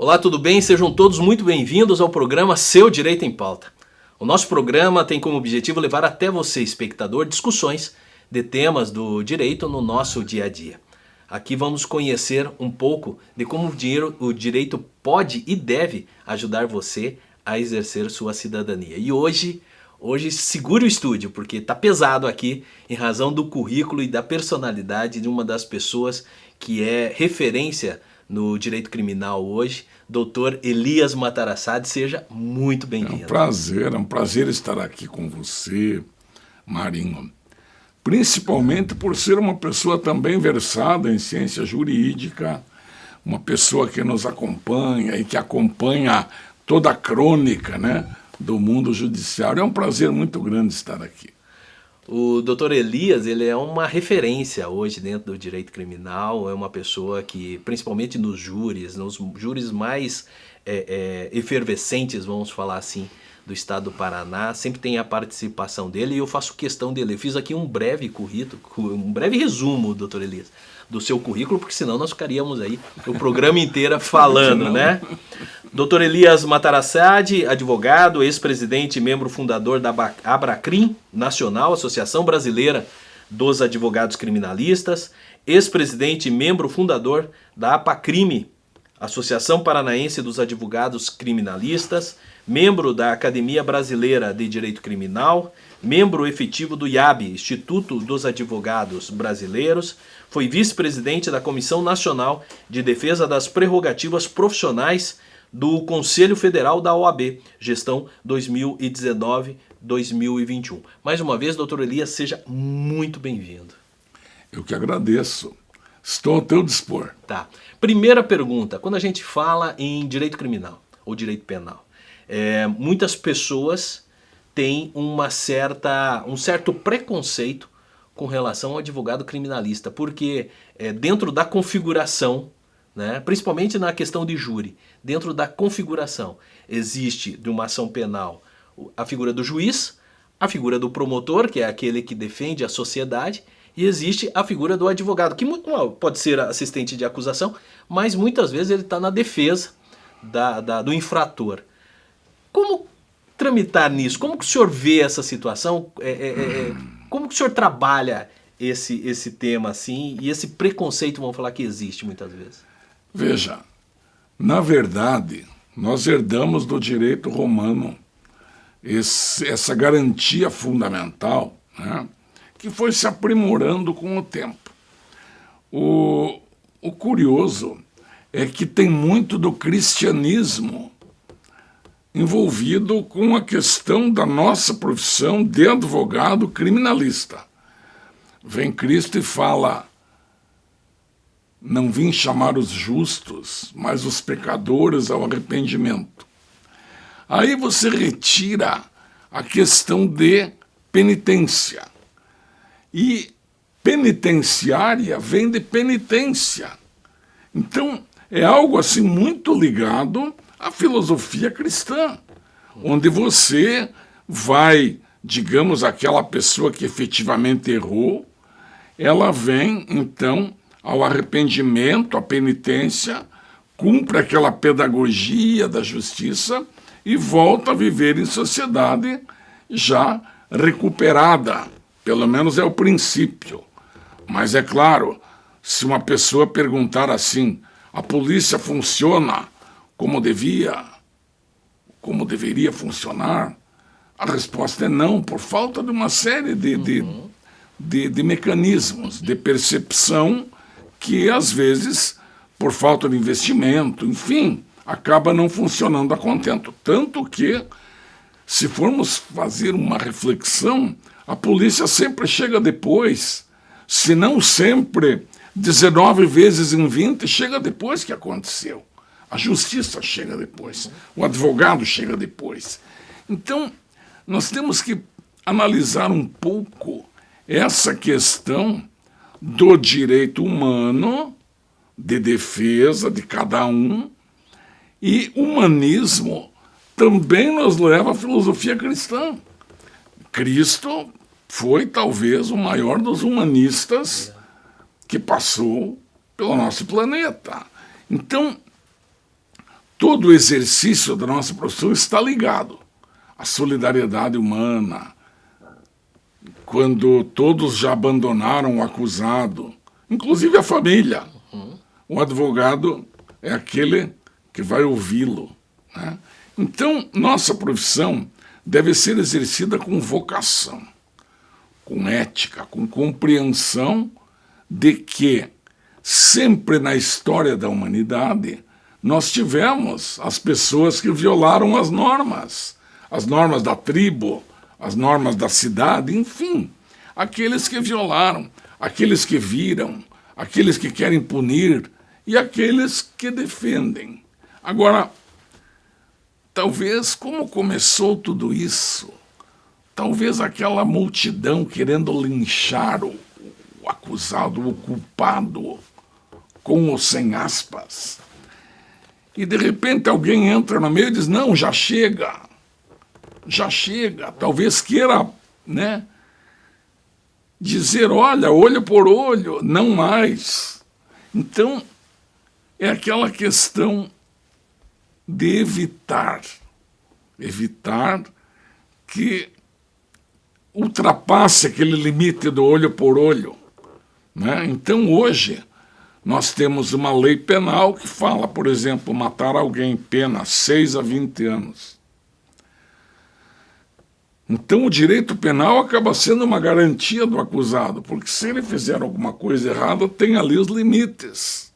Olá, tudo bem? Sejam todos muito bem-vindos ao programa Seu Direito em Pauta. O nosso programa tem como objetivo levar até você, espectador, discussões de temas do direito no nosso dia a dia. Aqui vamos conhecer um pouco de como o direito pode e deve ajudar você a exercer sua cidadania. E hoje segure o estúdio, porque está pesado aqui em razão do currículo e da personalidade de uma das pessoas que é referência no direito criminal hoje, Dr. Elias Matarassade. Seja muito bem-vindo. É um prazer estar aqui com você, Marinho. Principalmente por ser uma pessoa também versada em ciência jurídica, uma pessoa que nos acompanha e que acompanha toda a crônica, né, do mundo judiciário. É um prazer muito grande estar aqui. O Dr. Elias, ele é uma referência hoje dentro do direito criminal, é uma pessoa que, principalmente nos júris mais efervescentes, vamos falar assim, do estado do Paraná, sempre tem a participação dele e eu faço questão dele. Eu fiz aqui um breve currículo, um breve resumo, Dr. Elias, do seu currículo, porque senão nós ficaríamos aí o programa inteiro falando, né? Dr. Elias Matarassade, advogado, ex-presidente e membro fundador da Abracrim Nacional, Associação Brasileira dos Advogados Criminalistas, ex-presidente e membro fundador da APACRIME, Associação Paranaense dos Advogados Criminalistas, membro da Academia Brasileira de Direito Criminal, membro efetivo do IAB, Instituto dos Advogados Brasileiros, foi vice-presidente da Comissão Nacional de Defesa das Prerrogativas Profissionais do Conselho Federal da OAB, gestão 2019-2021. Mais uma vez, doutor Elias, seja muito bem-vindo. Eu que agradeço. Estou ao teu dispor. Tá. Primeira pergunta, quando a gente fala em direito criminal ou direito penal, muitas pessoas têm um certo preconceito com relação ao advogado criminalista, porque dentro da configuração, né, principalmente na questão de júri, dentro da configuração existe de uma ação penal a figura do juiz, a figura do promotor, que é aquele que defende a sociedade, e existe a figura do advogado, que pode ser assistente de acusação, mas muitas vezes ele está na defesa do infrator. Como tramitar nisso? Como que o senhor vê essa situação? Como que o senhor trabalha esse tema assim e esse preconceito, vamos falar, que existe muitas vezes? Veja, na verdade, nós herdamos do direito romano essa garantia fundamental, né, que foi se aprimorando com o tempo. O curioso é que tem muito do cristianismo envolvido com a questão da nossa profissão de advogado criminalista. Vem Cristo e fala: não vim chamar os justos, mas os pecadores ao arrependimento. Aí você retira a questão de penitência. E penitenciária vem de penitência. Então, é algo assim muito ligado à filosofia cristã, onde você vai, digamos, aquela pessoa que efetivamente errou, ela vem, então, ao arrependimento, à penitência, cumpre aquela pedagogia da justiça e volta a viver em sociedade já recuperada. Pelo menos é o princípio. Mas é claro, se uma pessoa perguntar assim, a polícia funciona como deveria funcionar, a resposta é não, por falta de uma série de mecanismos de percepção que, às vezes, por falta de investimento, enfim, acaba não funcionando a contento. Tanto que, se formos fazer uma reflexão, a polícia sempre chega depois, se não sempre, 19 vezes em 20, chega depois que aconteceu. A justiça chega depois, o advogado chega depois. Então, nós temos que analisar um pouco essa questão do direito humano, de defesa de cada um, e humanismo também nos leva à filosofia cristã. Cristo foi talvez o maior dos humanistas que passou pelo nosso planeta. Então, todo o exercício da nossa profissão está ligado à solidariedade humana. Quando todos já abandonaram o acusado, inclusive a família, o advogado é aquele que vai ouvi-lo, né? Então, nossa profissão deve ser exercida com vocação, com ética, com compreensão de que sempre na história da humanidade nós tivemos as pessoas que violaram as normas da tribo, as normas da cidade, enfim, aqueles que violaram, aqueles que viram, aqueles que querem punir e aqueles que defendem. Agora, talvez como começou tudo isso, talvez aquela multidão querendo linchar o acusado, o culpado, com ou sem aspas, e de repente alguém entra no meio e diz, não, já chega, talvez queira, né, dizer, olha, olho por olho, não mais. Então, é aquela questão de evitar que ultrapasse aquele limite do olho por olho, né? Então, hoje, nós temos uma lei penal que fala, por exemplo, matar alguém, pena 6 a 20 anos. Então, o direito penal acaba sendo uma garantia do acusado, porque se ele fizer alguma coisa errada, tem ali os limites.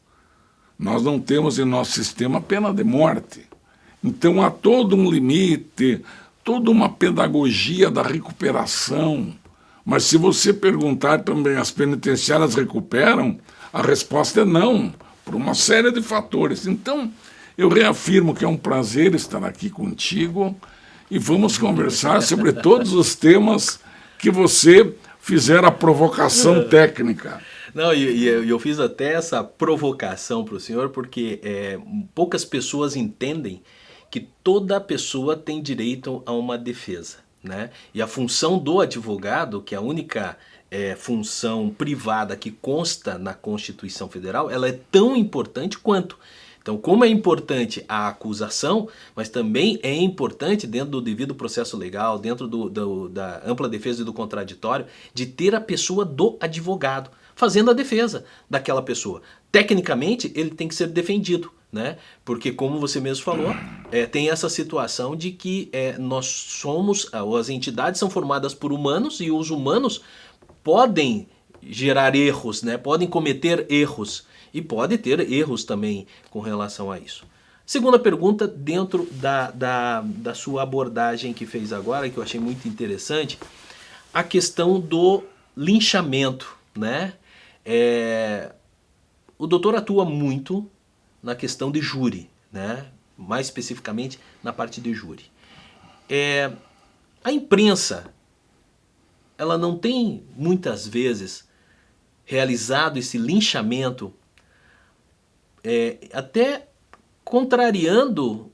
Nós não temos em nosso sistema pena de morte. Então, há todo um limite, toda uma pedagogia da recuperação. Mas se você perguntar também, as penitenciárias recuperam? A resposta é não, por uma série de fatores. Então, eu reafirmo que é um prazer estar aqui contigo e vamos conversar sobre todos os temas que você fizer a provocação técnica. Não, e eu fiz até essa provocação para o senhor, porque poucas pessoas entendem que toda pessoa tem direito a uma defesa, né? E a função do advogado, que é a única função privada que consta na Constituição Federal, ela é tão importante quanto. Então, como é importante a acusação, mas também é importante, dentro do devido processo legal, dentro da ampla defesa e do contraditório, de ter a pessoa do advogado fazendo a defesa daquela pessoa. Tecnicamente, ele tem que ser defendido, né? Porque, como você mesmo falou, tem essa situação de que nós somos, as entidades são formadas por humanos e os humanos podem gerar erros, né? Podem cometer erros. E pode ter erros também com relação a isso. Segunda pergunta, dentro da sua abordagem que fez agora, que eu achei muito interessante, a questão do linchamento, né? O doutor atua muito na questão de júri, né? Mais especificamente na parte de júri. A imprensa, ela não tem muitas vezes realizado esse linchamento até contrariando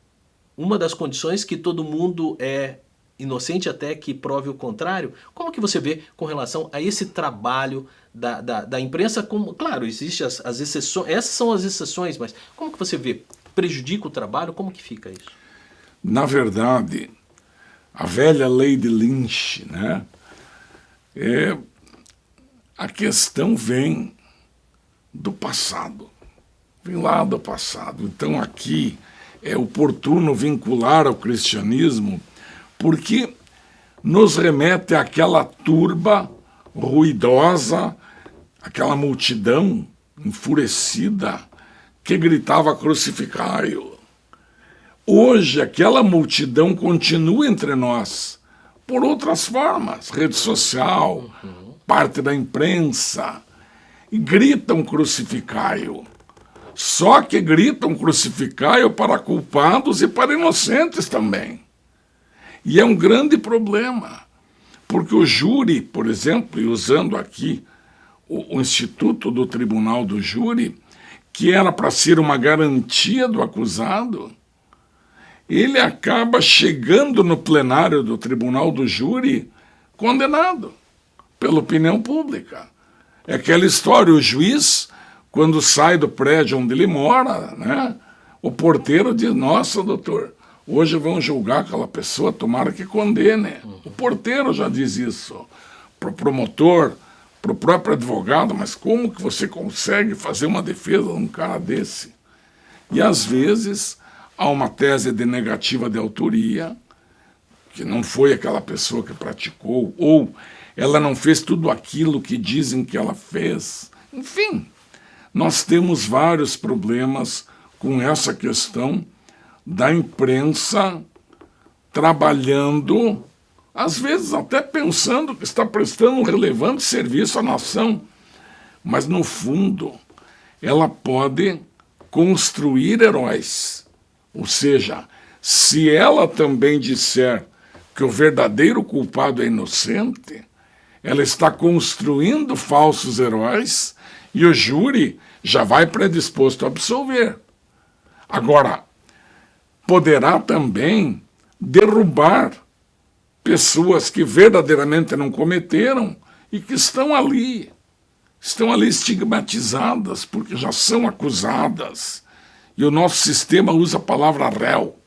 uma das condições que todo mundo é inocente até que prove o contrário. Como que você vê com relação a esse trabalho da imprensa? Como, claro, existem as exceções, essas são as exceções, mas como que você vê? Prejudica o trabalho? Como que fica isso? Na verdade, a velha lei de Lynch, né? A questão vem do passado. Vem lá do passado. Então aqui é oportuno vincular ao cristianismo, porque nos remete àquela turba ruidosa, aquela multidão enfurecida que gritava crucificai-o. Hoje aquela multidão continua entre nós, por outras formas, rede social, parte da imprensa, e gritam crucificai-o. Só que gritam crucificai-o para culpados e para inocentes também. E é um grande problema, porque o júri, por exemplo, e usando aqui o Instituto do Tribunal do Júri, que era para ser uma garantia do acusado, ele acaba chegando no plenário do Tribunal do Júri condenado pela opinião pública. É aquela história, o juiz, quando sai do prédio onde ele mora, né, o porteiro diz, nossa, doutor, hoje vão julgar aquela pessoa, tomara que condene. O porteiro já diz isso. Para o promotor, para o próprio advogado, mas como que você consegue fazer uma defesa de um cara desse? E às vezes há uma tese de negativa de autoria, que não foi aquela pessoa que praticou, ou ela não fez tudo aquilo que dizem que ela fez. Enfim, nós temos vários problemas com essa questão da imprensa trabalhando, às vezes até pensando que está prestando um relevante serviço à nação, mas no fundo ela pode construir heróis. Ou seja, se ela também disser que o verdadeiro culpado é inocente, ela está construindo falsos heróis e o júri já vai predisposto a absolver. Agora, poderá também derrubar pessoas que verdadeiramente não cometeram e que estão ali estigmatizadas porque já são acusadas. E o nosso sistema usa a palavra réu.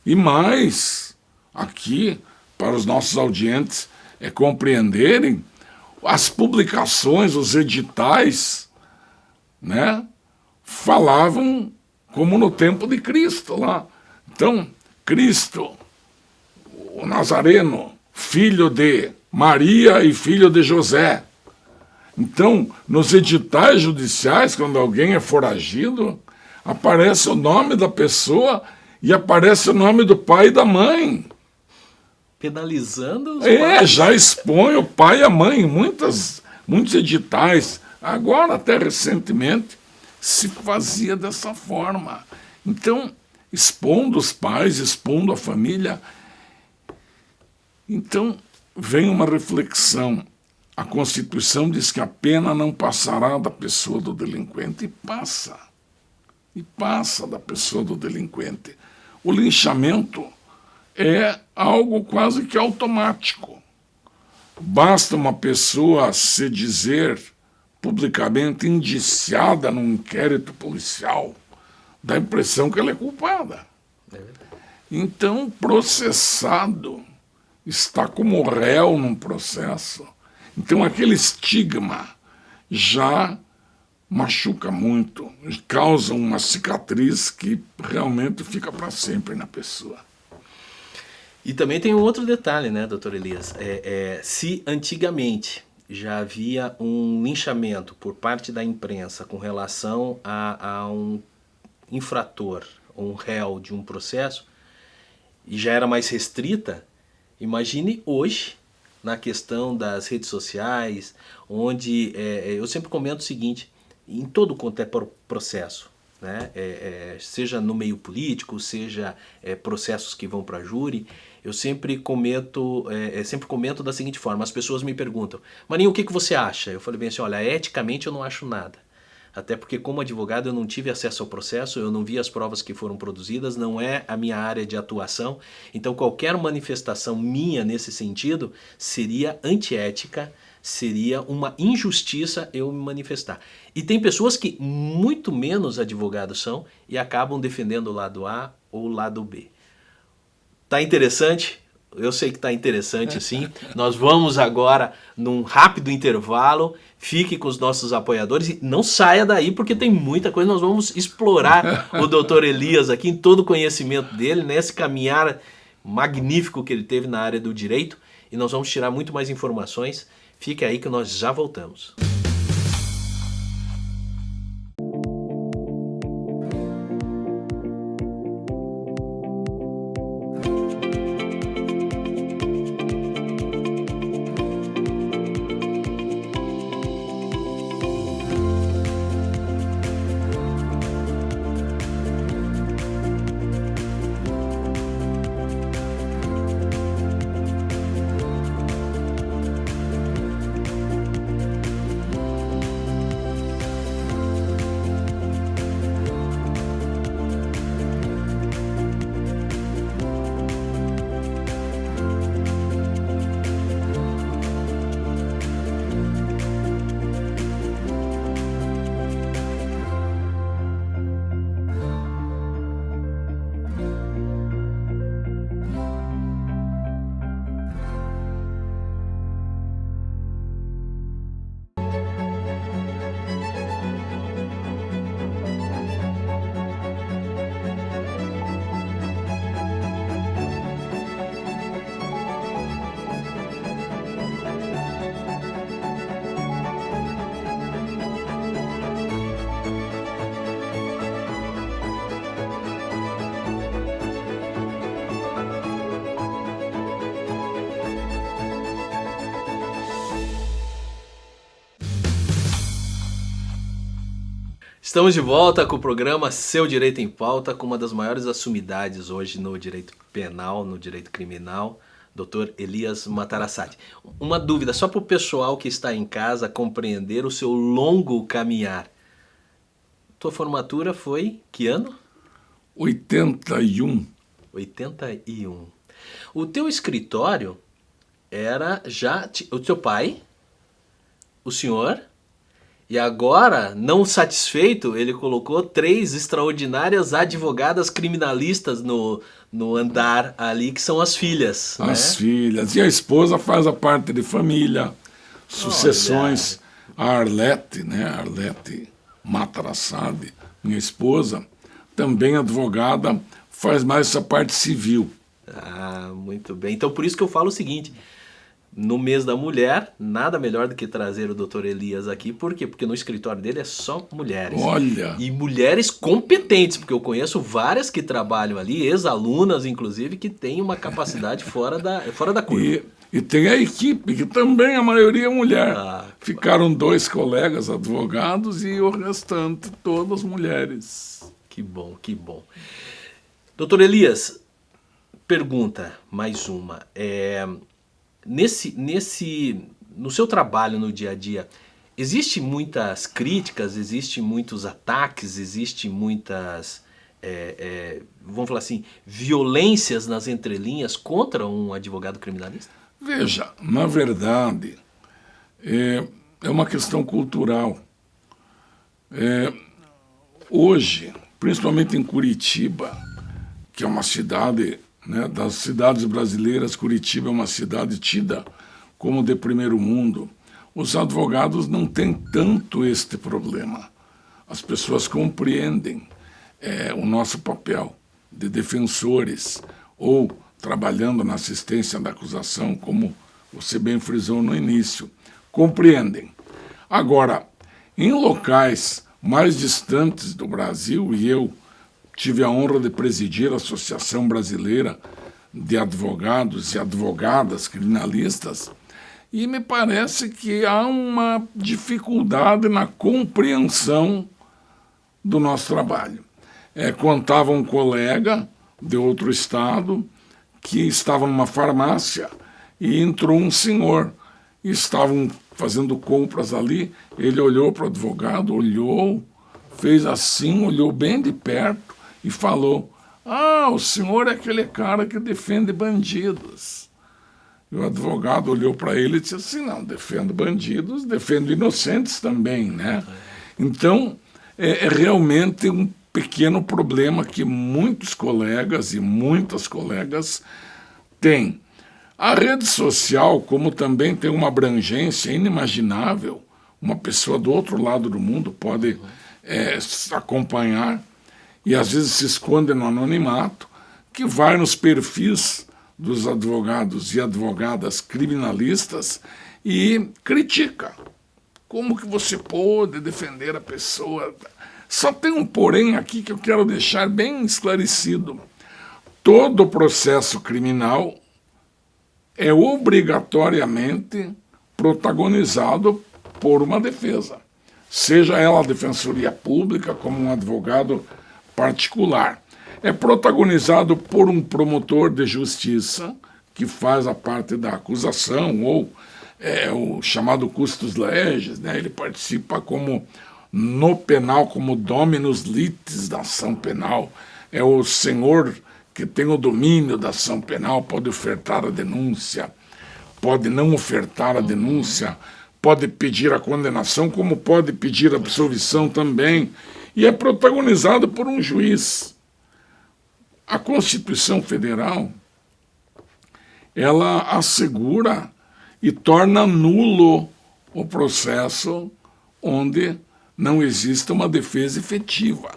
E mais, aqui, para os nossos audientes compreenderem, as publicações, os editais, né, falavam como no tempo de Cristo lá. Então, Cristo, o Nazareno, filho de Maria e filho de José. Então, nos editais judiciais, quando alguém é foragido, aparece o nome da pessoa e aparece o nome do pai e da mãe. Penalizando os pais. Já expõe o pai e a mãe em muitos editais. Agora, até recentemente, se fazia dessa forma. Então, expondo os pais, expondo a família. Então, vem uma reflexão. A Constituição diz que a pena não passará da pessoa do delinquente, e passa. E passa da pessoa do delinquente. O linchamento é algo quase que automático. Basta uma pessoa se dizer publicamente indiciada num inquérito policial, dá a impressão que ela é culpada. Então, processado está como réu num processo. Então, aquele estigma já machuca muito, causa uma cicatriz que realmente fica para sempre na pessoa. E também tem um outro detalhe, né, doutor Elias? Se antigamente já havia um linchamento por parte da imprensa com relação a um infrator, um réu de um processo, e já era mais restrita, imagine hoje, na questão das redes sociais, onde eu sempre comento o seguinte, em todo quanto é processo, né? Seja no meio político, seja processos que vão para júri, eu sempre comento da seguinte forma, as pessoas me perguntam, Marinho, o que você acha? Eu falei bem assim, olha, eticamente eu não acho nada. Até porque como advogado eu não tive acesso ao processo, eu não vi as provas que foram produzidas, não é a minha área de atuação, então qualquer manifestação minha nesse sentido seria antiética, seria uma injustiça eu me manifestar. E tem pessoas que muito menos advogados são e acabam defendendo o lado A ou o lado B. Tá interessante? Eu sei que tá interessante sim. Nós vamos agora num rápido intervalo. Fique com os nossos apoiadores e não saia daí porque tem muita coisa. Nós vamos explorar o Dr. Elias aqui em todo o conhecimento dele, nesse caminhar magnífico que ele teve na área do direito. E nós vamos tirar muito mais informações. Fique aí que nós já voltamos. Estamos de volta com o programa Seu Direito em Pauta, com uma das maiores assumidades hoje no direito penal, no direito criminal, Dr. Elias Matarassati. Uma dúvida, só para o pessoal que está em casa compreender o seu longo caminhar. Tua formatura foi que ano? 81. 81. O teu escritório era já o teu pai, o senhor... E agora, não satisfeito, ele colocou 3 extraordinárias advogadas criminalistas no andar ali, que são as filhas. As filhas. E a esposa faz a parte de família, sucessões. Olha. A Arlete, né? Arlete Matarassati, minha esposa, também advogada, faz mais essa parte civil. Ah, muito bem. Então, por isso que eu falo o seguinte... No mês da mulher, nada melhor do que trazer o Dr. Elias aqui. Por quê? Porque no escritório dele é só mulheres. Olha! E mulheres competentes, porque eu conheço várias que trabalham ali, ex-alunas, inclusive, que têm uma capacidade fora da curva. E tem a equipe, que também a maioria é mulher. Ficaram 2 colegas advogados e o restante, todas mulheres. Que bom, que bom. Dr. Elias, pergunta, mais uma. No seu trabalho no dia a dia, existe muitas críticas, existe muitos ataques, existe muitas, vamos falar assim, violências nas entrelinhas contra um advogado criminalista? Veja, na verdade, é uma questão cultural. Hoje, principalmente em Curitiba, que é uma cidade... né, das cidades brasileiras, Curitiba é uma cidade tida como de primeiro mundo, os advogados não têm tanto este problema. As pessoas compreendem o nosso papel de defensores ou trabalhando na assistência da acusação, como você bem frisou no início, compreendem. Agora, em locais mais distantes do Brasil, e eu tive a honra de presidir a Associação Brasileira de Advogados e Advogadas Criminalistas, e me parece que há uma dificuldade na compreensão do nosso trabalho. Contava um colega de outro estado que estava numa farmácia e entrou um senhor, e estavam fazendo compras ali, ele olhou para o advogado, olhou, fez assim, olhou bem de perto, e falou, o senhor é aquele cara que defende bandidos. E o advogado olhou para ele e disse assim, não, defendo bandidos, defendo inocentes também, né? Então, é realmente um pequeno problema que muitos colegas e muitas colegas têm. A rede social, como também tem uma abrangência inimaginável, uma pessoa do outro lado do mundo pode acompanhar, e às vezes se esconde no anonimato, que vai nos perfis dos advogados e advogadas criminalistas e critica. Como que você pode defender a pessoa? Só tem um porém aqui que eu quero deixar bem esclarecido. Todo processo criminal é obrigatoriamente protagonizado por uma defesa. Seja ela a defensoria pública, como um advogado particular. É protagonizado por um promotor de justiça, que faz a parte da acusação, ou o chamado custos legis, né? Ele participa como, no penal, como dominus litis da ação penal. É o senhor que tem o domínio da ação penal, pode ofertar a denúncia, pode não ofertar a denúncia, pode pedir a condenação, como pode pedir a absolvição também, e é protagonizado por um juiz. A Constituição Federal, ela assegura e torna nulo o processo onde não exista uma defesa efetiva.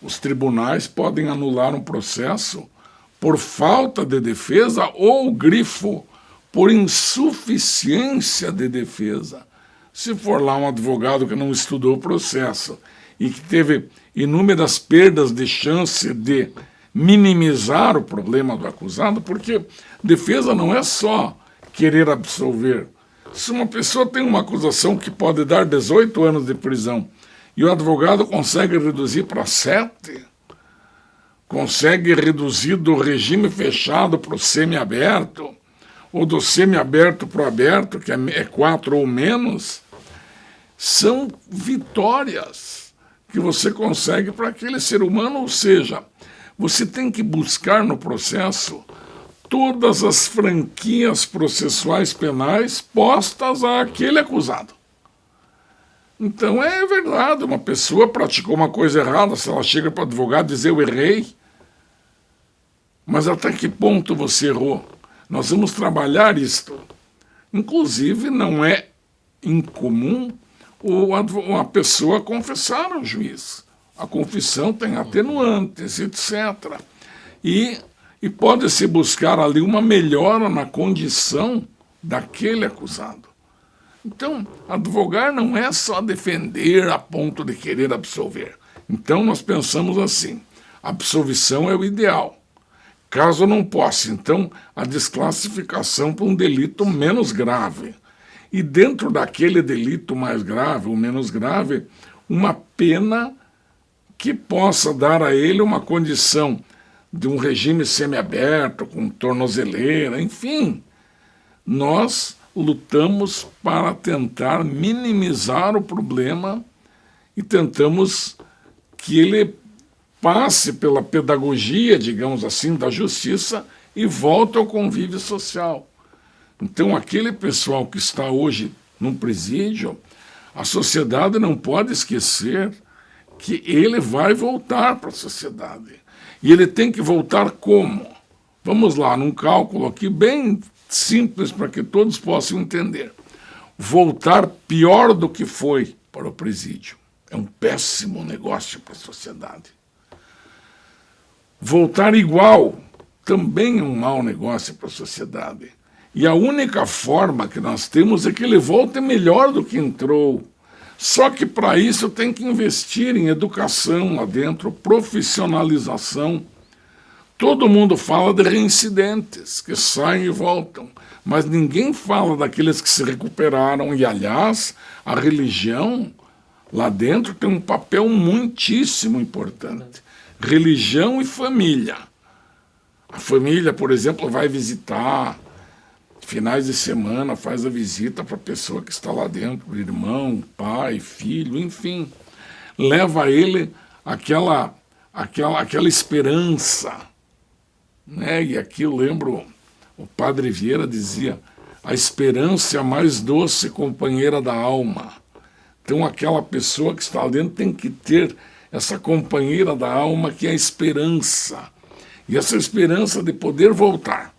Os tribunais podem anular um processo por falta de defesa ou grifo por insuficiência de defesa. Se for lá um advogado que não estudou o processo e que teve inúmeras perdas de chance de minimizar o problema do acusado, porque defesa não é só querer absolver. Se uma pessoa tem uma acusação que pode dar 18 anos de prisão E o advogado consegue reduzir para 7, consegue reduzir do regime fechado para o semiaberto, ou do semiaberto para o aberto, que é 4 ou menos. São vitórias que você consegue para aquele ser humano, ou seja, você tem que buscar no processo todas as franquias processuais penais postas àquele acusado. Então é verdade, uma pessoa praticou uma coisa errada, se ela chega para o advogado e diz eu errei, mas até que ponto você errou? Nós vamos trabalhar isto. Inclusive não é incomum a pessoa confessar ao juiz. A confissão tem atenuantes, etc. E pode-se buscar ali uma melhora na condição daquele acusado. Então, advogar não é só defender a ponto de querer absolver. Então, nós pensamos assim, a absolvição é o ideal. Caso não possa, então, a desclassificação para um delito menos grave. E dentro daquele delito mais grave ou menos grave, uma pena que possa dar a ele uma condição de um regime semiaberto, com tornozeleira, enfim. Nós lutamos para tentar minimizar o problema e tentamos que ele passe pela pedagogia, digamos assim, da justiça e volte ao convívio social. Então, aquele pessoal que está hoje num presídio, a sociedade não pode esquecer que ele vai voltar para a sociedade. E ele tem que voltar como? Vamos lá, num cálculo aqui bem simples para que todos possam entender. Voltar pior do que foi para o presídio. É um péssimo negócio para a sociedade. Voltar igual também é um mau negócio para a sociedade. E a única forma que nós temos é que ele volte melhor do que entrou. Só que para isso tem que investir em educação lá dentro, profissionalização. Todo mundo fala de reincidentes, que saem e voltam, mas ninguém fala daqueles que se recuperaram. E, aliás, a religião lá dentro tem um papel muitíssimo importante. Religião e família. A família, por exemplo, vai visitar, finais de semana, faz a visita para a pessoa que está lá dentro, irmão, pai, filho, enfim. Leva a ele aquela esperança. Né? E aqui eu lembro, o padre Vieira dizia, a esperança é a mais doce companheira da alma. Então aquela pessoa que está lá dentro tem que ter essa companheira da alma que é a esperança. E essa esperança de poder voltar.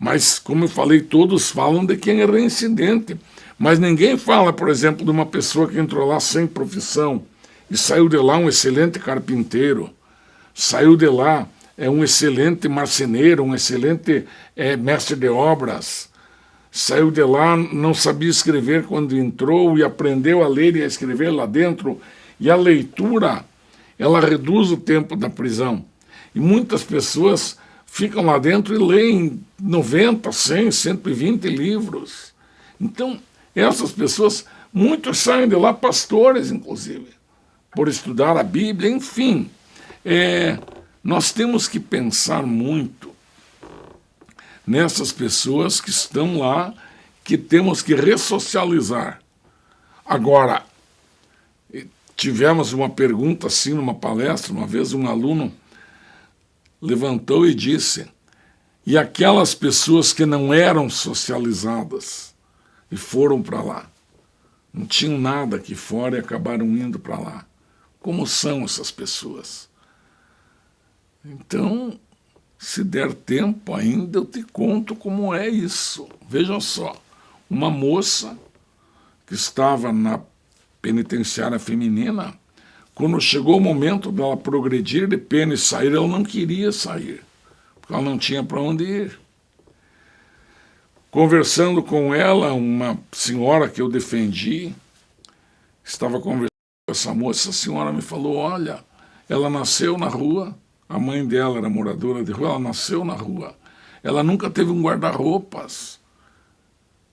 Mas, como eu falei, todos falam de quem é reincidente. Mas ninguém fala, por exemplo, de uma pessoa que entrou lá sem profissão e saiu de lá um excelente carpinteiro, saiu de lá um excelente marceneiro, um excelente mestre de obras, saiu de lá, não sabia escrever quando entrou e aprendeu a ler e a escrever lá dentro. E a leitura, ela reduz o tempo da prisão. E muitas pessoas ficam lá dentro e leem 90, 100, 120 livros. Então, essas pessoas, muitos saem de lá pastores, inclusive, por estudar a Bíblia, enfim. Nós temos que pensar muito nessas pessoas que estão lá, que temos que ressocializar. Agora, tivemos uma pergunta assim numa palestra, uma vez um aluno levantou e disse, e aquelas pessoas que não eram socializadas e foram para lá, não tinham nada aqui fora e acabaram indo para lá. Como são essas pessoas? Então, se der tempo ainda, eu te conto como é isso. Veja só, uma moça que estava na penitenciária feminina, quando chegou o momento dela progredir de pena e sair, ela não queria sair, porque ela não tinha para onde ir. Conversando com ela, uma senhora que eu defendi, estava conversando com essa moça, essa senhora me falou, olha, ela nasceu na rua, a mãe dela era moradora de rua, ela nasceu na rua, ela nunca teve um guarda-roupas.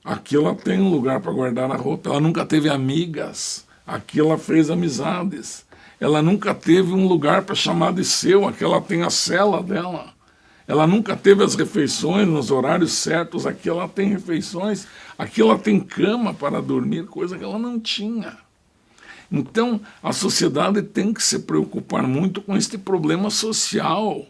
Aqui ela tem um lugar para guardar a roupa, ela nunca teve amigas. aqui ela fez amizades. Ela nunca teve um lugar para chamar de seu, aqui ela tem a cela dela. Ela nunca teve as refeições nos horários certos, aqui ela tem refeições, aqui ela tem cama para dormir, coisa que ela não tinha. Então, a sociedade tem que se preocupar muito com este problema social.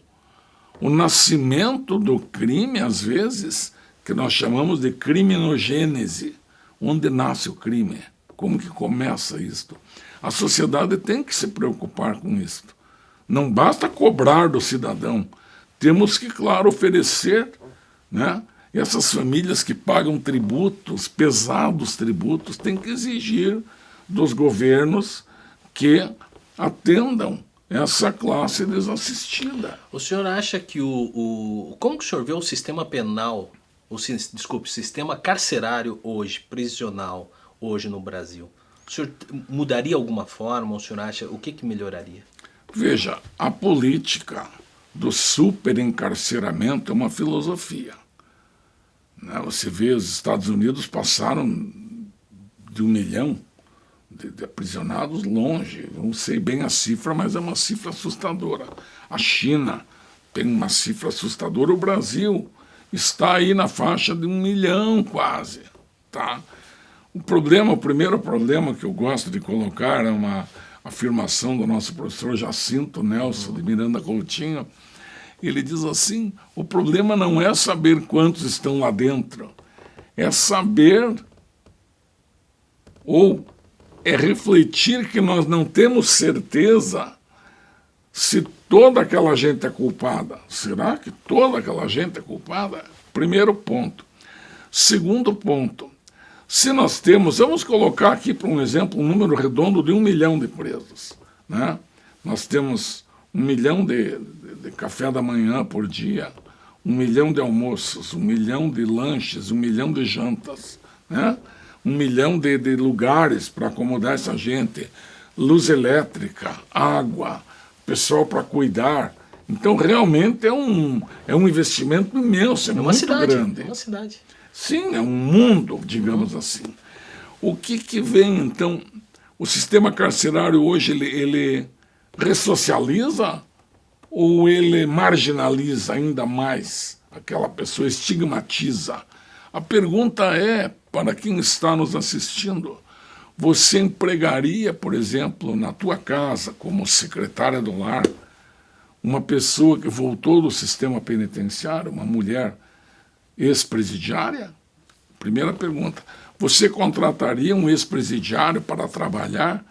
O nascimento do crime, às vezes, que nós chamamos de criminogênese. Onde nasce o crime? Como que começa isto? A sociedade tem que se preocupar com isto. Não basta cobrar do cidadão. Temos que, claro, oferecer, né? E essas famílias que pagam tributos, pesados tributos, têm que exigir dos governos que atendam essa classe desassistida. O senhor acha que como que o senhor vê o sistema penal, o sistema carcerário hoje, prisional, hoje no Brasil? O senhor mudaria alguma forma? O senhor acha, o que melhoraria? Veja, a política do superencarceramento é uma filosofia. Você vê, os Estados Unidos passaram de 1 milhão de aprisionados longe. Eu não sei bem a cifra, mas é uma cifra assustadora. A China tem uma cifra assustadora. O Brasil está aí na faixa de 1 milhão quase. Tá? O primeiro problema que eu gosto de colocar é uma afirmação do nosso professor Jacinto Nelson de Miranda Coutinho. Ele diz assim: o problema não é saber quantos estão lá dentro, é saber ou é refletir que nós não temos certeza se toda aquela gente é culpada. Será que toda aquela gente é culpada? Primeiro ponto. Segundo ponto, se nós temos, vamos colocar aqui para um exemplo, um número redondo de 1 milhão de presos, né? Nós temos 1 milhão de café da manhã por dia, 1 milhão de almoços, 1 milhão de lanches, 1 milhão de jantas, né? 1 milhão de lugares para acomodar essa gente, luz elétrica, água, pessoal para cuidar. Então, realmente é um investimento imenso, é muito grande. É uma cidade. Sim, é um mundo, digamos assim. O que vem, então? O sistema carcerário hoje, ele ressocializa ou ele marginaliza ainda mais aquela pessoa, estigmatiza? A pergunta é, para quem está nos assistindo, você empregaria, por exemplo, na tua casa, como secretária do lar, uma pessoa que voltou do sistema penitenciário, uma mulher ex-presidiária? Primeira pergunta. Você contrataria um ex-presidiário para trabalhar?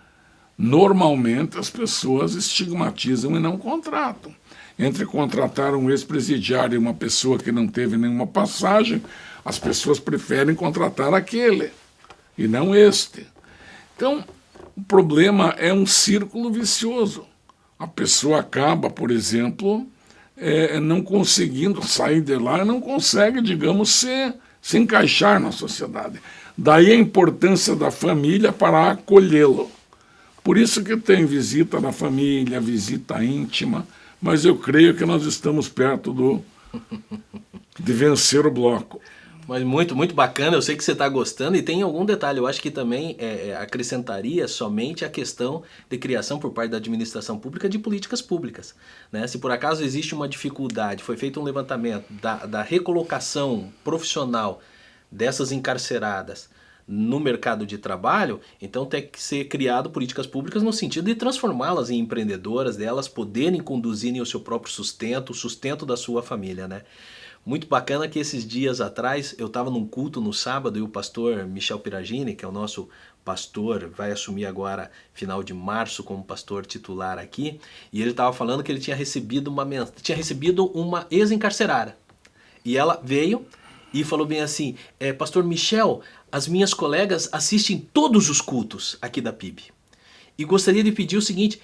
Normalmente as pessoas estigmatizam e não contratam. Entre contratar um ex-presidiário e uma pessoa que não teve nenhuma passagem, as pessoas preferem contratar aquele e não este. Então, o problema é um círculo vicioso. A pessoa acaba, por exemplo, não conseguindo sair de lá, não consegue, digamos, se encaixar na sociedade. Daí a importância da família para acolhê-lo. Por isso que tem visita da família, visita íntima, mas eu creio que nós estamos perto de vencer o bloco. Mas muito, muito bacana, eu sei que você está gostando e tem algum detalhe, eu acho que também acrescentaria somente a questão de criação por parte da administração pública de políticas públicas, né? Se por acaso existe uma dificuldade, foi feito um levantamento da recolocação profissional dessas encarceradas no mercado de trabalho, então tem que ser criado políticas públicas no sentido de transformá-las em empreendedoras, delas poderem conduzirem o seu próprio sustento, o sustento da sua família, né? Muito bacana que esses dias atrás eu estava num culto no sábado e o pastor Michel Piragini, que é o nosso pastor, vai assumir agora final de março como pastor titular aqui, e ele estava falando que ele tinha recebido uma ex-encarcerada. E ela veio e falou bem assim: pastor Michel, as minhas colegas assistem todos os cultos aqui da PIB. E gostaria de pedir o seguinte,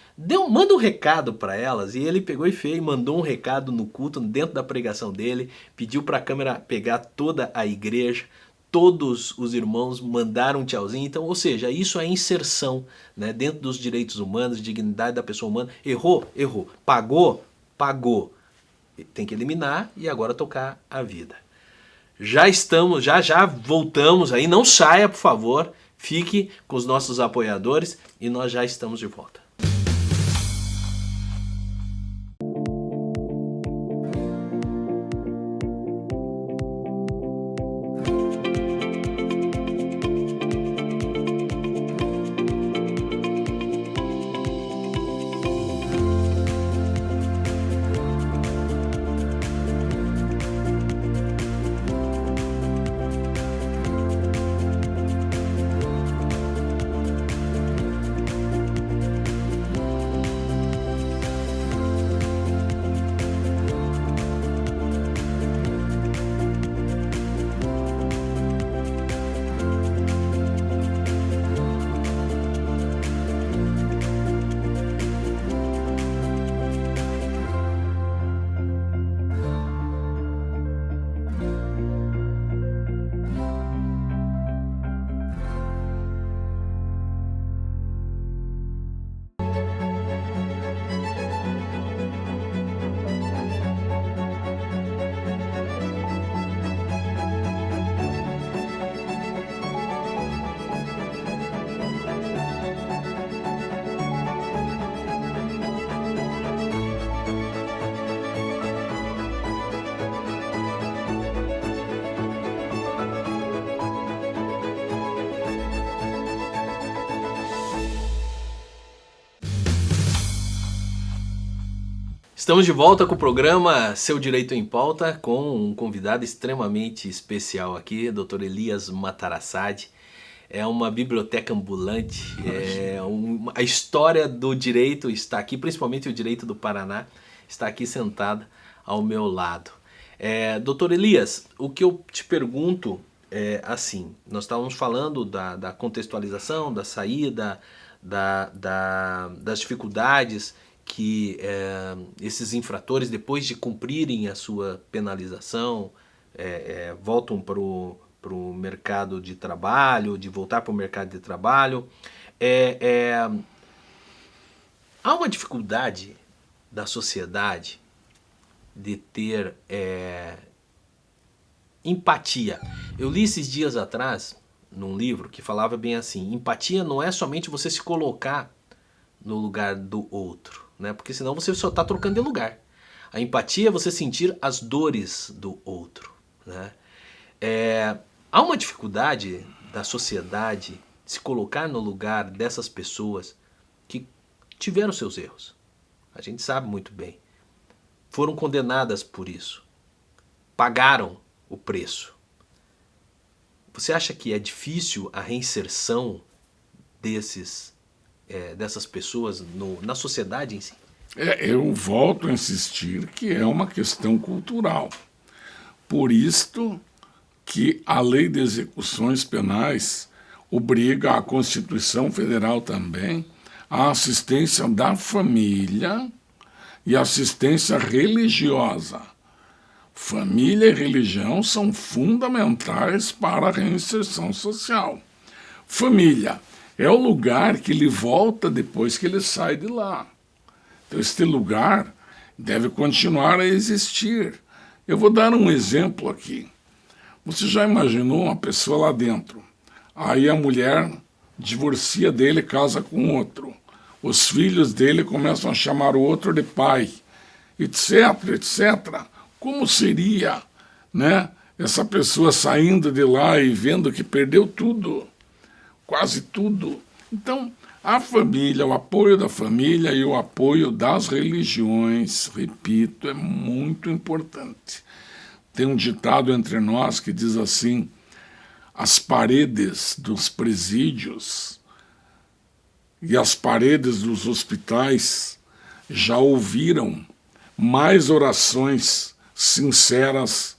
manda um recado para elas. E ele pegou e mandou um recado no culto, dentro da pregação dele, pediu para a câmera pegar toda a igreja, todos os irmãos mandaram um tchauzinho. Então, ou seja, isso é inserção, né, dentro dos direitos humanos, dignidade da pessoa humana. Errou, pagou, tem que eliminar e agora tocar a vida. Já voltamos aí, não saia, por favor. Fique com os nossos apoiadores e nós já estamos de volta. Estamos de volta com o programa Seu Direito em Pauta, com um convidado extremamente especial aqui, Dr. Elias Matarassade. É uma biblioteca ambulante, a história do direito está aqui, principalmente o direito do Paraná, está aqui sentada ao meu lado. Dr. Elias, o que eu te pergunto é assim, nós estávamos falando da contextualização, da saída, das dificuldades que esses infratores, depois de cumprirem a sua penalização, voltam para o mercado de trabalho, de voltar para o mercado de trabalho. Há uma dificuldade da sociedade de ter empatia. Eu li esses dias atrás, num livro, que falava bem assim, empatia não é somente você se colocar no lugar do outro, né? Porque senão você só está trocando de lugar. A empatia é você sentir as dores do outro, né? Há uma dificuldade da sociedade se colocar no lugar dessas pessoas que tiveram seus erros. A gente sabe muito bem. Foram condenadas por isso. Pagaram o preço. Você acha que é difícil a reinserção dessas pessoas na sociedade em si? Eu volto a insistir que é uma questão cultural. Por isto que a Lei de Execuções Penais obriga a Constituição Federal também a assistência da família e assistência religiosa. Família e religião são fundamentais para a reinserção social. Família é o lugar que ele volta depois que ele sai de lá. Então, este lugar deve continuar a existir. Eu vou dar um exemplo aqui. Você já imaginou uma pessoa lá dentro? Aí a mulher divorcia dele e casa com outro. Os filhos dele começam a chamar o outro de pai, etc, etc. Como seria, né, essa pessoa saindo de lá e vendo que perdeu tudo? Quase tudo. Então, a família, o apoio da família e o apoio das religiões, repito, é muito importante. Tem um ditado entre nós que diz assim: as paredes dos presídios e as paredes dos hospitais já ouviram mais orações sinceras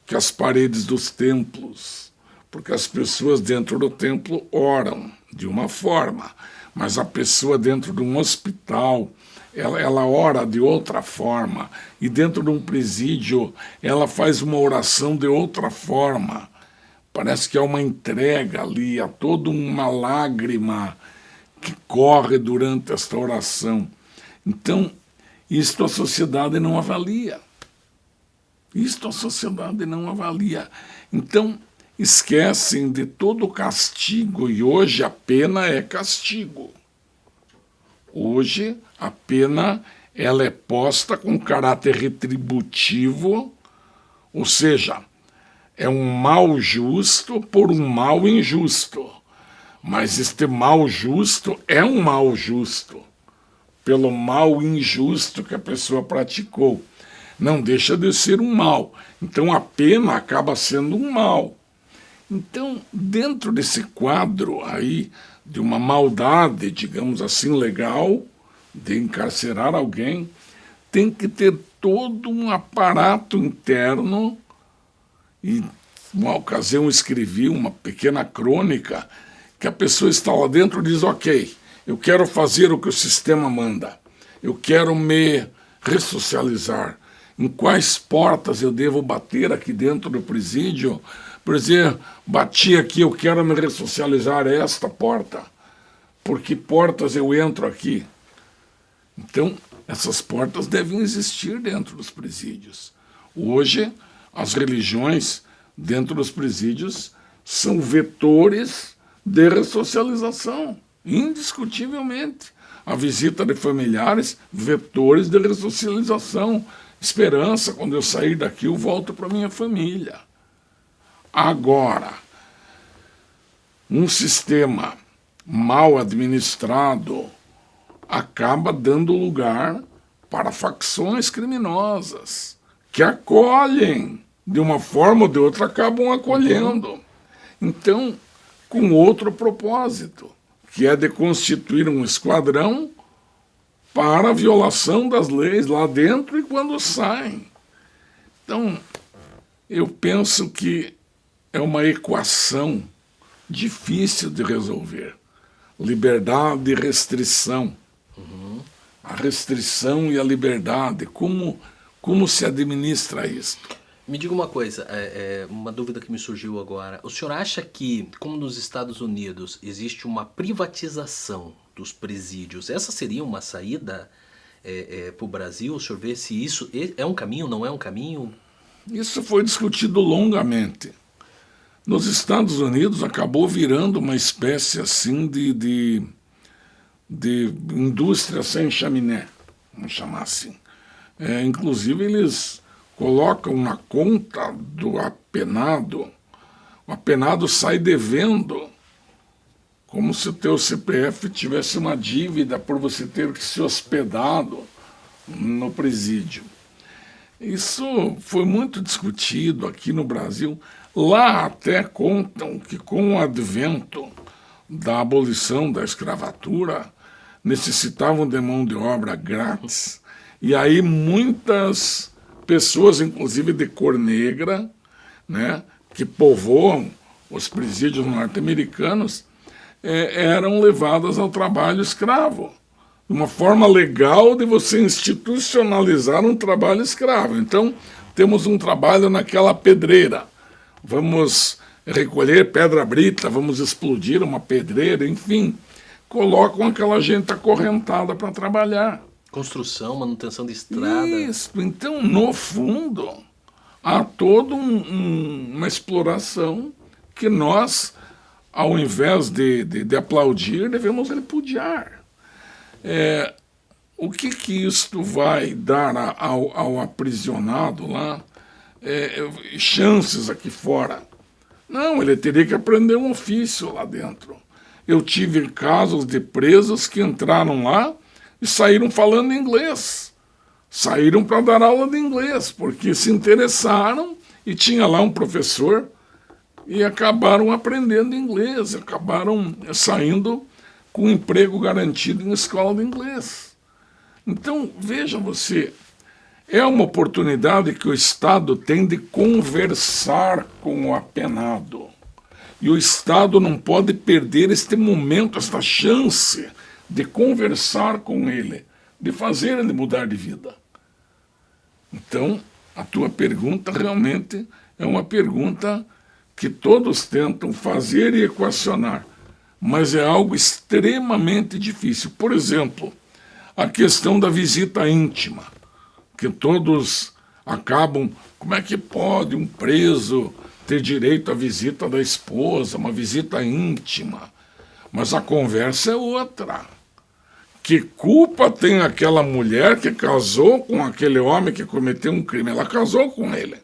que as paredes dos templos. Porque as pessoas dentro do templo oram de uma forma, mas a pessoa dentro de um hospital, ela ora de outra forma, e dentro de um presídio ela faz uma oração de outra forma. Parece que há uma entrega ali, há toda uma lágrima que corre durante esta oração. Então, isto a sociedade não avalia. Isto a sociedade não avalia. Então, esquecem de todo o castigo, e hoje a pena é castigo. Hoje a pena ela é posta com caráter retributivo, ou seja, é um mal justo por um mal injusto. Mas este mal justo é um mal justo pelo mal injusto que a pessoa praticou. Não deixa de ser um mal. Então a pena acaba sendo um mal. Então, dentro desse quadro aí de uma maldade, digamos assim, legal, de encarcerar alguém, tem que ter todo um aparato interno. E numa ocasião escrevi uma pequena crônica que a pessoa está lá dentro e diz, ok, eu quero fazer o que o sistema manda, eu quero me ressocializar. Em quais portas eu devo bater aqui dentro do presídio? Por exemplo, bati aqui, eu quero me ressocializar esta porta. Por que portas eu entro aqui? Então, essas portas devem existir dentro dos presídios. Hoje, as religiões dentro dos presídios são vetores de ressocialização, indiscutivelmente. A visita de familiares, vetores de ressocialização. Esperança, quando eu sair daqui, eu volto para minha família. Agora, um sistema mal administrado acaba dando lugar para facções criminosas que acolhem, de uma forma ou de outra, acabam acolhendo. Então, com outro propósito, que é de constituir um esquadrão para a violação das leis lá dentro e quando saem. Então, eu penso que é uma equação difícil de resolver. Liberdade e restrição. A restrição e a liberdade, como se administra isso? Me diga uma coisa, uma dúvida que me surgiu agora. O senhor acha que, como nos Estados Unidos, existe uma privatização dos presídios? Essa seria uma saída para o Brasil? O senhor vê se isso é um caminho, não é um caminho? Isso foi discutido longamente. Nos Estados Unidos acabou virando uma espécie assim de indústria sem chaminé, vamos chamar assim. Inclusive eles colocam na conta do apenado, o apenado sai devendo, como se o teu CPF tivesse uma dívida por você ter que ser hospedado no presídio. Isso foi muito discutido aqui no Brasil. Lá até contam que com o advento da abolição da escravatura, necessitavam de mão de obra grátis, e aí muitas pessoas, inclusive de cor negra, né, que povoam os presídios norte-americanos, eram levadas ao trabalho escravo. Uma forma legal de você institucionalizar um trabalho escravo. Então, temos um trabalho naquela pedreira. Vamos recolher pedra brita, vamos explodir uma pedreira, enfim. Colocam aquela gente acorrentada para trabalhar. Construção, manutenção de estrada. Isso. Então, no fundo, há toda uma exploração que nós, ao invés de aplaudir, devemos repudiar. O que isto vai dar ao aprisionado lá? Chances aqui fora. Não, ele teria que aprender um ofício lá dentro. Eu tive casos de presos que entraram lá e saíram falando inglês. Saíram para dar aula de inglês, porque se interessaram e tinha lá um professor e acabaram aprendendo inglês, acabaram saindo com emprego garantido em escola de inglês. Então, veja você, é uma oportunidade que o Estado tem de conversar com o apenado. E o Estado não pode perder este momento, esta chance de conversar com ele, de fazer ele mudar de vida. Então, a tua pergunta realmente é uma pergunta que todos tentam fazer e equacionar, mas é algo extremamente difícil. Por exemplo, a questão da visita íntima, que todos acabam, como é que pode um preso ter direito à visita da esposa, uma visita íntima. Mas a conversa é outra. Que culpa tem aquela mulher que casou com aquele homem que cometeu um crime? Ela casou com ele.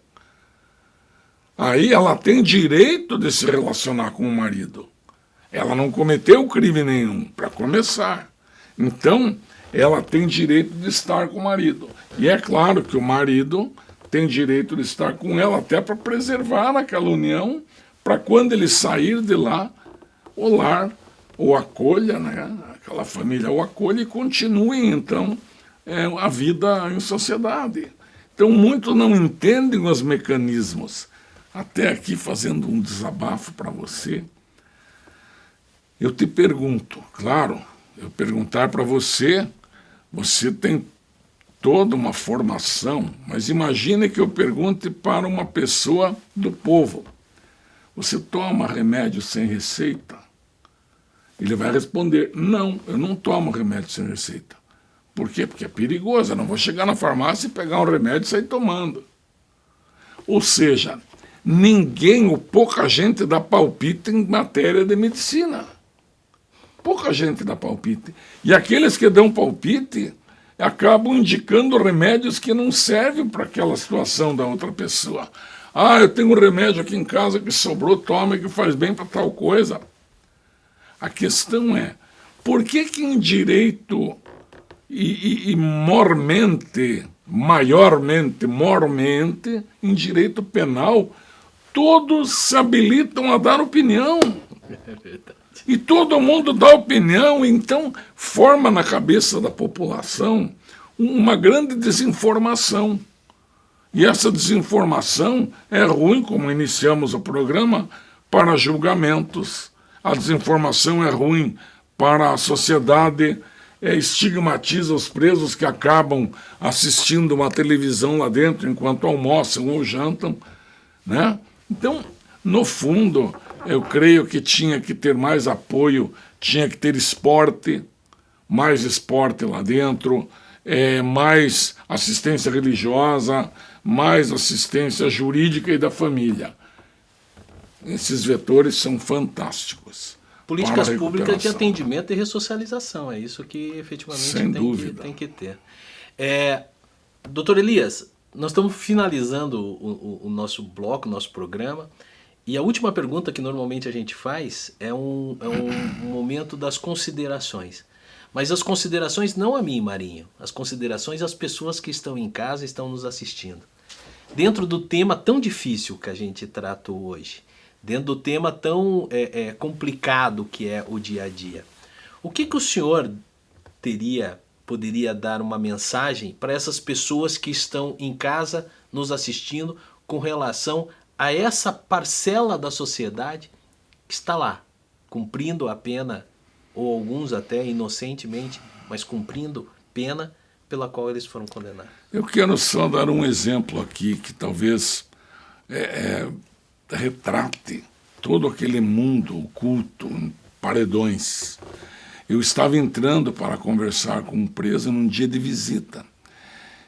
Aí ela tem direito de se relacionar com o marido. Ela não cometeu crime nenhum, para começar. Então, ela tem direito de estar com o marido. E é claro que o marido tem direito de estar com ela, até para preservar aquela união, para quando ele sair de lá, o lar o acolha, né? Aquela família o acolhe e continue, então, a vida em sociedade. Então, muitos não entendem os mecanismos. Até aqui, fazendo um desabafo para você, eu te pergunto, claro, eu perguntar para você, você tem toda uma formação, mas imagine que eu pergunte para uma pessoa do povo, você toma remédio sem receita? Ele vai responder, não, eu não tomo remédio sem receita. Por quê? Porque é perigoso, eu não vou chegar na farmácia e pegar um remédio e sair tomando. Ou seja, ninguém ou pouca gente dá palpite em matéria de medicina. Pouca gente dá palpite. E aqueles que dão palpite acabam indicando remédios que não servem para aquela situação da outra pessoa. Ah, eu tenho um remédio aqui em casa que sobrou, toma, que faz bem para tal coisa. A questão é, por que em direito e mormente, em direito penal, todos se habilitam a dar opinião? É verdade. E todo mundo dá opinião, então forma na cabeça da população uma grande desinformação. E essa desinformação é ruim, como iniciamos o programa, para julgamentos. A desinformação é ruim para a sociedade, estigmatiza os presos que acabam assistindo uma televisão lá dentro enquanto almoçam ou jantam, né? Então, no fundo, eu creio que tinha que ter mais apoio, tinha que ter esporte, mais esporte lá dentro, mais assistência religiosa, mais assistência jurídica e da família. Esses vetores são fantásticos. Políticas públicas de atendimento e ressocialização, é isso que efetivamente Sem dúvida. tem que ter. Doutor Elias, nós estamos finalizando o nosso bloco, o nosso programa, e a última pergunta que normalmente a gente faz é um momento das considerações. Mas as considerações não a mim, Marinho, as considerações às pessoas que estão em casa e estão nos assistindo. Dentro do tema tão difícil que a gente trata hoje, dentro do tema tão complicado que é o dia a dia, o que o senhor poderia dar uma mensagem para essas pessoas que estão em casa nos assistindo com relação a essa parcela da sociedade que está lá, cumprindo a pena, ou alguns até inocentemente, mas cumprindo pena pela qual eles foram condenados? Eu quero só dar um exemplo aqui que talvez retrate todo aquele mundo oculto, em paredões. Eu estava entrando para conversar com um preso num dia de visita.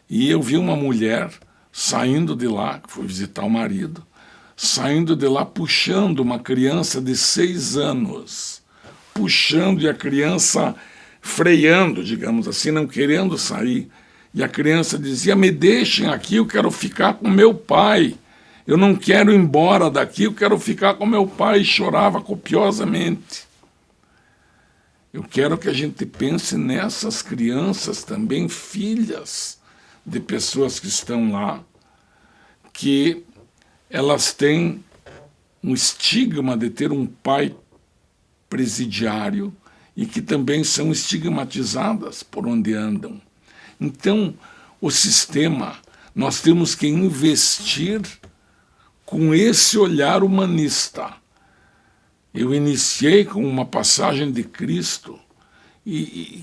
E eu vi uma mulher saindo de lá, que foi visitar o marido, saindo de lá puxando uma criança de 6 anos. Puxando e a criança freando, digamos assim, não querendo sair. E a criança dizia, me deixem aqui, eu quero ficar com meu pai. Eu não quero ir embora daqui, eu quero ficar com meu pai. E chorava copiosamente. Eu quero que a gente pense nessas crianças também, filhas de pessoas que estão lá, que elas têm um estigma de ter um pai presidiário e que também são estigmatizadas por onde andam. Então, o sistema, nós temos que investir com esse olhar humanista. Eu iniciei com uma passagem de Cristo,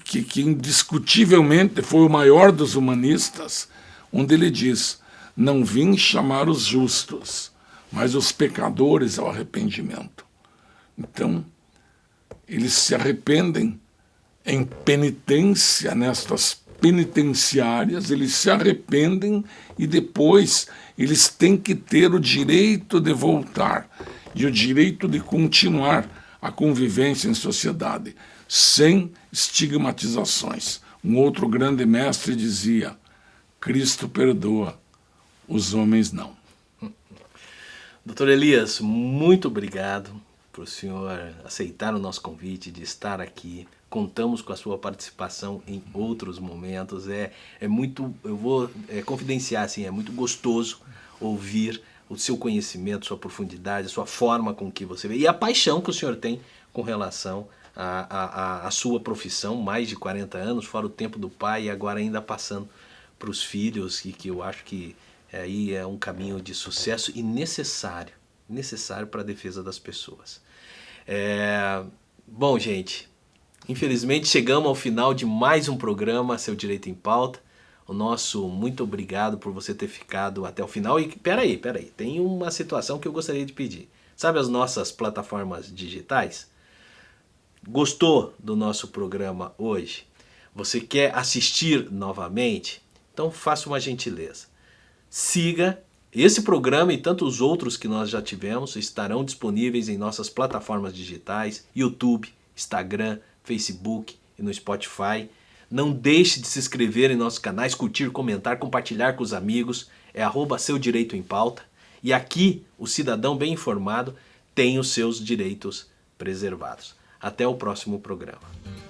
que indiscutivelmente foi o maior dos humanistas, onde ele diz, não vim chamar os justos, mas os pecadores ao arrependimento. Então, eles se arrependem em penitência nestas penitenciárias, eles se arrependem e depois eles têm que ter o direito de voltar e o direito de continuar a convivência em sociedade, sem estigmatizações. Um outro grande mestre dizia: Cristo perdoa, os homens não. Doutor Elias, muito obrigado por o senhor aceitar o nosso convite de estar aqui. Contamos com a sua participação em outros momentos. É muito, eu vou confidenciar assim, é muito gostoso ouvir o seu conhecimento, sua profundidade, a sua forma com que você vê e a paixão que o senhor tem com relação à sua profissão, mais de 40 anos, fora o tempo do pai e agora ainda passando para os filhos, e que eu acho que aí é um caminho de sucesso e necessário para a defesa das pessoas. Bom, gente, infelizmente chegamos ao final de mais um programa Seu Direito em Pauta. O nosso muito obrigado por você ter ficado até o final. E peraí, tem uma situação que eu gostaria de pedir. Sabe as nossas plataformas digitais? Gostou do nosso programa hoje? Você quer assistir novamente? Então faça uma gentileza. Siga esse programa e tantos outros que nós já tivemos, estarão disponíveis em nossas plataformas digitais, YouTube, Instagram, Facebook e no Spotify. Não deixe de se inscrever em nossos canais, curtir, comentar, compartilhar com os amigos. É @Seu Direito em Pauta. E aqui, o cidadão bem informado tem os seus direitos preservados. Até o próximo programa.